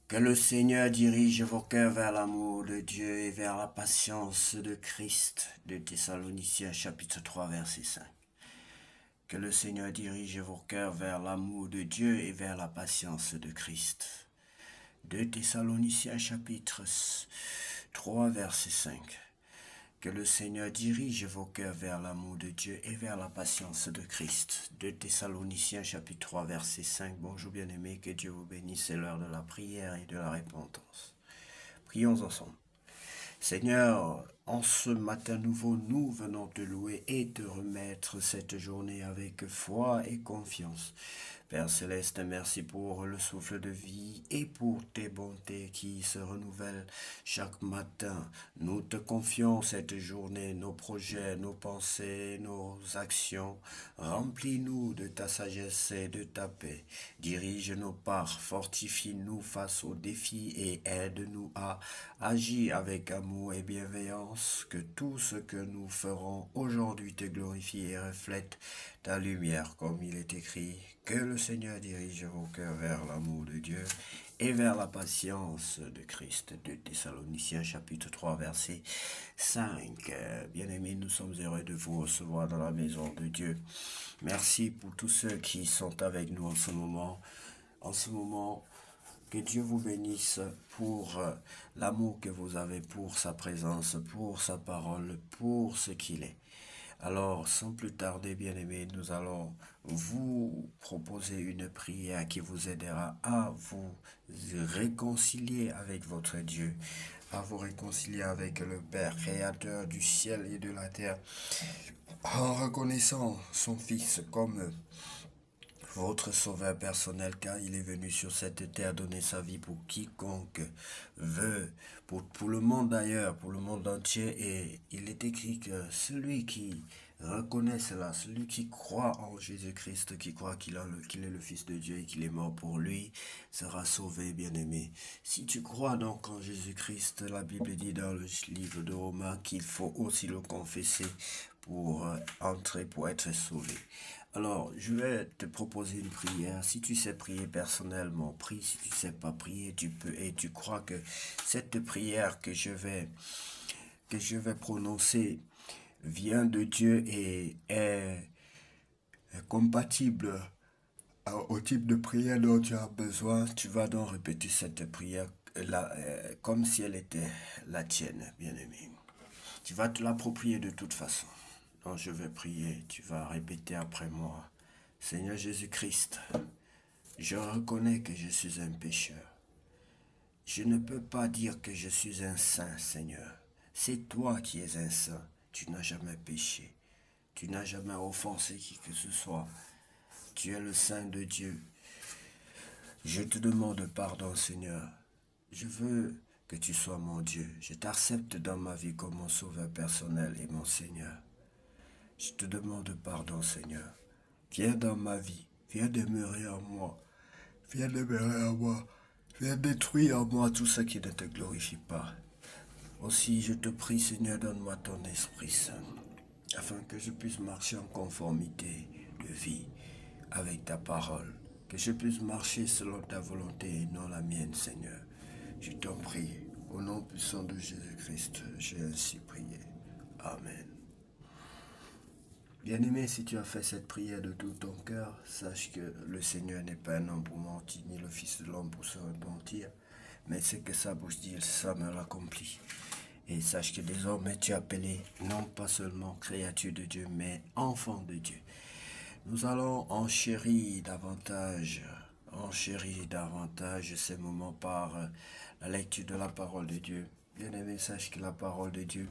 Que le Seigneur dirige vos cœurs vers l'amour de Dieu et vers la patience de Christ, de Thessaloniciens chapitre 3 verset 5. Que le Seigneur dirige vos cœurs vers l'amour de Dieu et vers la patience de Christ. De Thessaloniciens chapitre 3 verset 5. Que le Seigneur dirige vos cœurs vers l'amour de Dieu et vers la patience de Christ. De Thessaloniciens chapitre 3 verset 5. Bonjour bien-aimés, que Dieu vous bénisse, c'est l'heure de la prière et de la repentance. Prions ensemble. Seigneur, en ce matin nouveau, nous venons te louer et te remettre cette journée avec foi et confiance. Père Céleste, merci pour le souffle de vie et pour tes bontés qui se renouvellent chaque matin. Nous te confions cette journée, nos projets, nos pensées, nos actions. Remplis-nous de ta sagesse et de ta paix. Dirige nos pas, fortifie-nous face aux défis et aide-nous à agir avec amour et bienveillance. Que tout ce que nous ferons aujourd'hui te glorifie et reflète ta lumière, comme il est écrit. Que le Seigneur dirige vos cœurs vers l'amour de Dieu et vers la patience de Christ. De Thessaloniciens chapitre 3 verset 5. Bien-aimés, nous sommes heureux de vous recevoir dans la maison de Dieu. Merci pour tous ceux qui sont avec nous en ce moment. Que Dieu vous bénisse pour l'amour que vous avez pour sa présence, pour sa parole, pour ce qu'il est. Alors, sans plus tarder, bien-aimés, nous allons vous proposer une prière qui vous aidera à vous réconcilier avec votre Dieu, à vous réconcilier avec le Père, créateur du ciel et de la terre, en reconnaissant son Fils comme votre sauveur personnel, car il est venu sur cette terre donner sa vie pour quiconque veut, pour le monde d'ailleurs, pour le monde entier. Et il est écrit que celui qui reconnaît cela, celui qui croit en Jésus-Christ, qui croit qu'il est le Fils de Dieu et qu'il est mort pour lui, sera sauvé, bien-aimé. Si tu crois donc en Jésus-Christ, la Bible dit dans le livre de Romains qu'il faut aussi le confesser pour entrer, pour être sauvé. Alors, je vais te proposer une prière. Si tu sais prier personnellement, prie. Si tu ne sais pas prier, tu peux. Et tu crois que cette prière que je vais prononcer vient de Dieu et est compatible au type de prière dont tu as besoin, tu vas donc répéter cette prière comme si elle était la tienne, bien-aimé. Tu vas te l'approprier de toute façon. Donc je vais prier, tu vas répéter après moi. Seigneur Jésus-Christ, je reconnais que je suis un pécheur. Je ne peux pas dire que je suis un saint, Seigneur. C'est toi qui es un saint. Tu n'as jamais péché. Tu n'as jamais offensé qui que ce soit. Tu es le saint de Dieu. Je te demande pardon, Seigneur. Je veux que tu sois mon Dieu. Je t'accepte dans ma vie comme mon sauveur personnel et mon Seigneur. Je te demande pardon, Seigneur. Viens dans ma vie. Viens demeurer en moi. Viens demeurer en moi. Viens détruire en moi tout ce qui ne te glorifie pas. Aussi, je te prie, Seigneur, donne-moi ton Esprit Saint, afin que je puisse marcher en conformité de vie avec ta parole. Que je puisse marcher selon ta volonté et non la mienne, Seigneur. Je t'en prie, au nom puissant de Jésus-Christ, j'ai ainsi prié. Amen. Bien-aimé, si tu as fait cette prière de tout ton cœur, sache que le Seigneur n'est pas un homme pour mentir, ni le Fils de l'homme pour se repentir, mais ce que sa bouche dit, ça me l'accomplit. Et sache que désormais tu es appelé non pas seulement créature de Dieu, mais enfant de Dieu. Nous allons enchérir davantage ces moments par la lecture de la parole de Dieu. Bien-aimé, sache que la parole de Dieu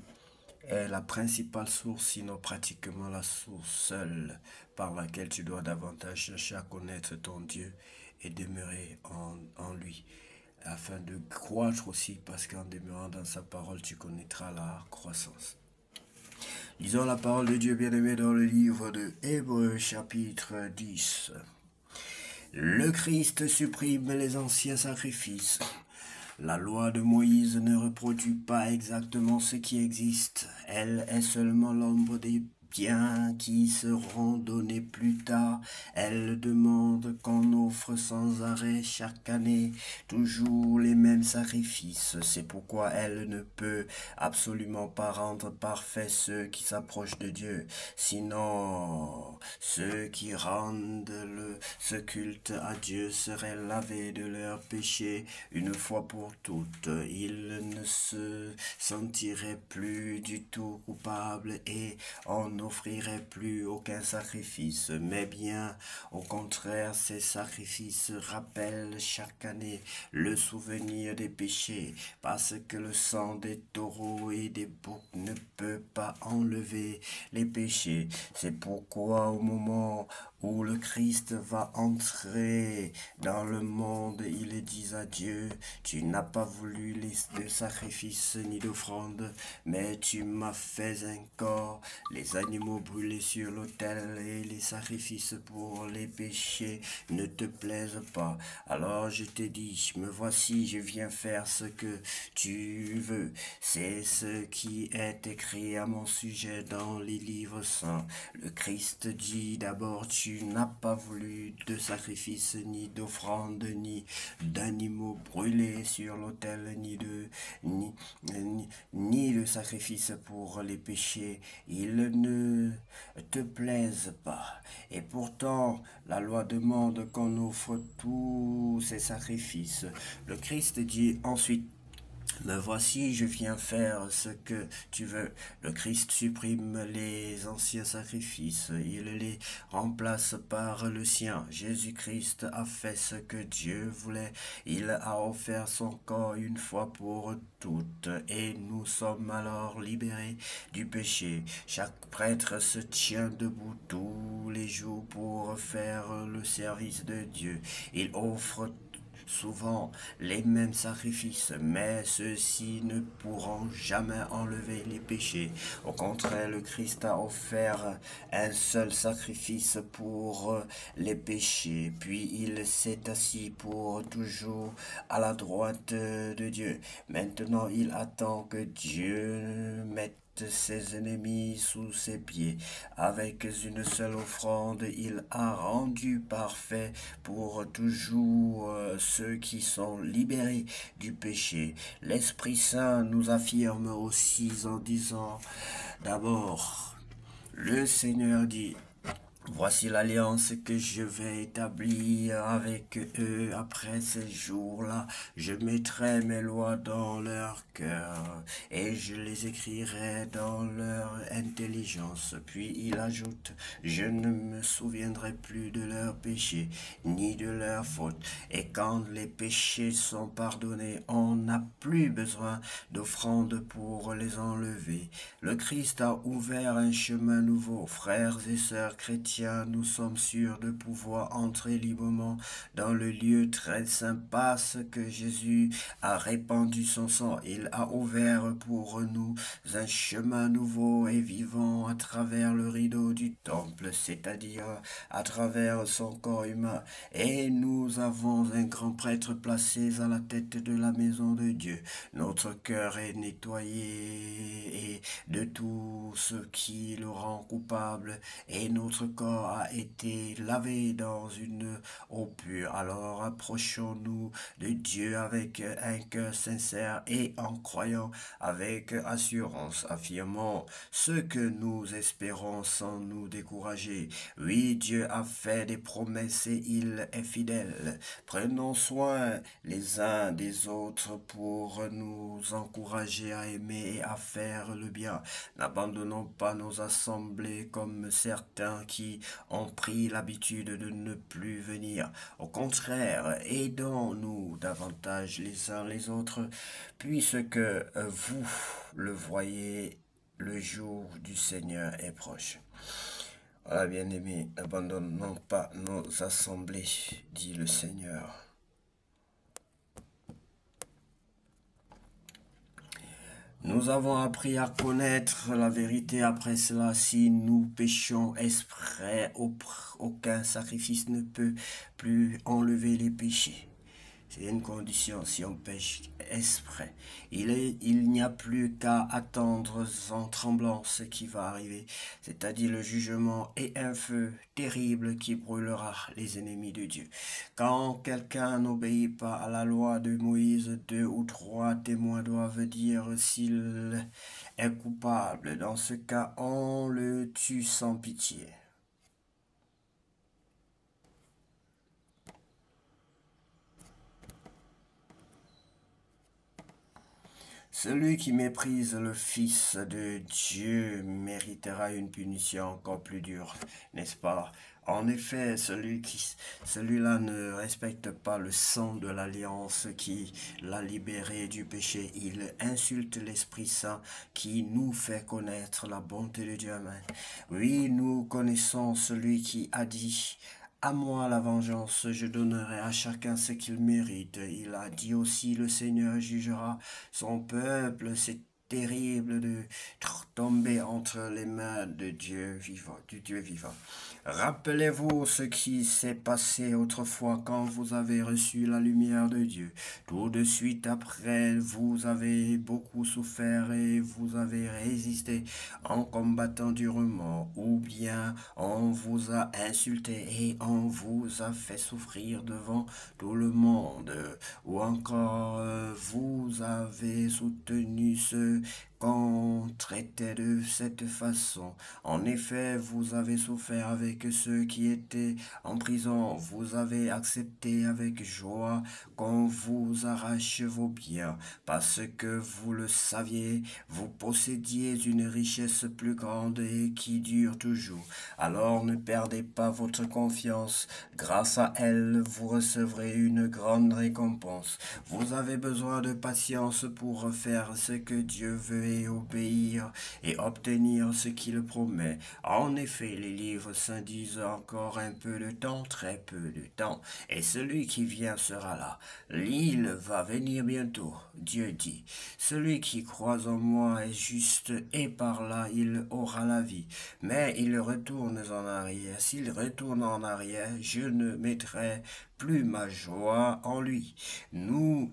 est la principale source, sinon pratiquement la source seule par laquelle tu dois davantage chercher à connaître ton Dieu et demeurer en lui, afin de croître aussi, parce qu'en demeurant dans sa parole, tu connaîtras la croissance. Lisons la parole de Dieu bien-aimé dans le livre de Hébreux chapitre 10. Le Christ supprime les anciens sacrifices. La loi de Moïse ne reproduit pas exactement ce qui existe. Elle est seulement l'ombre des biens qui seront donnés plus tard. Elle demande qu'on offre sans arrêt chaque année toujours les mêmes sacrifices. C'est pourquoi elle ne peut absolument pas rendre parfaits ceux qui s'approchent de Dieu. Sinon, ceux qui rendent ce culte à Dieu seraient lavés de leurs péchés une fois pour toutes. Ils ne se sentiraient plus du tout coupables et on n'offrirait plus aucun sacrifice. Mais bien au contraire, ces sacrifices rappellent chaque année le souvenir des péchés, parce que le sang des taureaux et des boucs ne peut pas enlever les péchés. C'est pourquoi au moment où le Christ va entrer dans le monde, il dit à Dieu, tu n'as pas voulu de sacrifices ni d'offrandes, mais tu m'as fait un corps, les animaux brûlés sur l'autel et les sacrifices pour les péchés ne te plaisent pas. Alors je te dis, me voici, je viens faire ce que tu veux. C'est ce qui est écrit à mon sujet dans les livres saints. Le Christ dit d'abord, tu n'as pas voulu de sacrifice, ni d'offrande, ni d'animaux brûlés sur l'autel, ni de sacrifice pour les péchés. Il ne te plaise pas. Et pourtant, la loi demande qu'on offre tous ces sacrifices. Le Christ dit ensuite, me voici, je viens faire ce que tu veux. Le Christ supprime les anciens sacrifices, il les remplace par le sien. Jésus-Christ a fait ce que Dieu voulait. Il a offert son corps une fois pour toutes et nous sommes alors libérés du péché. Chaque prêtre se tient debout tous les jours pour faire le service de Dieu. Il offre souvent les mêmes sacrifices, mais ceux-ci ne pourront jamais enlever les péchés. Au contraire, le Christ a offert un seul sacrifice pour les péchés, puis il s'est assis pour toujours à la droite de Dieu. Maintenant, il attend que Dieu mette ses ennemis sous ses pieds. Avec une seule offrande, il a rendu parfait pour toujours ceux qui sont libérés du péché. L'Esprit Saint nous affirme aussi en disant, d'abord, le Seigneur dit, voici l'alliance que je vais établir avec eux après ces jours-là. Je mettrai mes lois dans leur cœur et je les écrirai dans leur intelligence. Puis il ajoute, je ne me souviendrai plus de leurs péchés ni de leurs fautes. Et quand les péchés sont pardonnés, on n'a plus besoin d'offrandes pour les enlever. Le Christ a ouvert un chemin nouveau, frères et sœurs chrétiens. Nous sommes sûrs de pouvoir entrer librement dans le lieu très saint parce que Jésus a répandu son sang. Il a ouvert pour nous un chemin nouveau et vivant à travers le rideau du temple, c'est-à-dire à travers son corps humain. Et nous avons un grand prêtre placé à la tête de la maison de Dieu. Notre cœur est nettoyé et de tout ce qui le rend coupable et notre corps a été lavé dans une eau pure. Alors approchons-nous de Dieu avec un cœur sincère et en croyant avec assurance, affirmons ce que nous espérons sans nous décourager. Oui, Dieu a fait des promesses et il est fidèle. Prenons soin les uns des autres pour nous encourager à aimer et à faire le bien. N'abandonnons pas nos assemblées comme certains qui ont pris l'habitude de ne plus venir. Au contraire, aidons-nous davantage les uns les autres, puisque vous le voyez, le jour du Seigneur est proche. Voilà, bien-aimés, n'abandonnons pas nos assemblées, dit le Seigneur. Nous avons appris à connaître la vérité après cela. Si nous péchons exprès, aucun sacrifice ne peut plus enlever les péchés. C'est une condition si on pêche exprès. Il n'y a plus qu'à attendre en tremblant ce qui va arriver, c'est-à-dire le jugement et un feu terrible qui brûlera les ennemis de Dieu. Quand quelqu'un n'obéit pas à la loi de Moïse, 2 ou 3 témoins doivent dire s'il est coupable. Dans ce cas, on le tue sans pitié. Celui qui méprise le Fils de Dieu méritera une punition encore plus dure, n'est-ce pas? En effet, celui-là ne respecte pas le sang de l'alliance qui l'a libéré du péché. Il insulte l'Esprit Saint qui nous fait connaître la bonté de Dieu. Amen. Oui, nous connaissons celui qui a dit: à moi la vengeance, je donnerai à chacun ce qu'il mérite. Il a dit aussi: le Seigneur jugera son peuple. C'est terrible de tomber entre les mains de Dieu vivant, du Dieu vivant. Rappelez-vous ce qui s'est passé autrefois quand vous avez reçu la lumière de Dieu. Tout de suite après, vous avez beaucoup souffert et vous avez résisté en combattant durement, ou bien on vous a insulté et on vous a fait souffrir devant tout le monde, ou encore vous avez soutenu ceux qu'on traitait de cette façon. En effet, vous avez souffert avec ceux qui étaient en prison. Vous avez accepté avec joie qu'on vous arrache vos biens, parce que vous le saviez, vous possédiez une richesse plus grande et qui dure toujours. Alors ne perdez pas votre confiance. Grâce à elle, vous recevrez une grande récompense. Vous avez besoin de patience pour faire ce que Dieu veut et obéir et obtenir ce qu'il promet. En effet, les livres saints disent encore un peu de temps, très peu de temps, et celui qui vient sera là. L'île va venir bientôt. Dieu dit: celui qui croit en moi est juste, et par là il aura la vie. Mais il retourne en arrière. S'il retourne en arrière, je ne mettrai plus ma joie en lui. Nous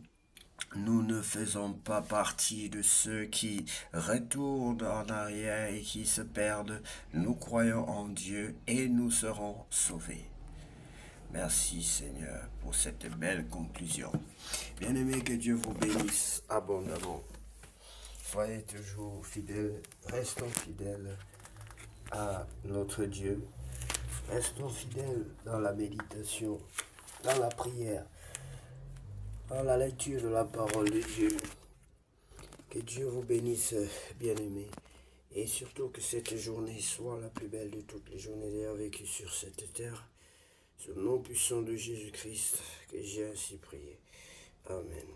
ne faisons pas partie de ceux qui retournent en arrière et qui se perdent. Nous croyons en Dieu et nous serons sauvés. Merci Seigneur pour cette belle conclusion. Bien-aimés, que Dieu vous bénisse abondamment. Soyez toujours fidèles, restons fidèles à notre Dieu. Restons fidèles dans la méditation, dans la prière, dans la lecture de la parole de Dieu. Que Dieu vous bénisse, bien-aimés. Et surtout que cette journée soit la plus belle de toutes les journées ayant vécu sur cette terre. Sous le nom puissant de Jésus-Christ, que j'ai ainsi prié. Amen.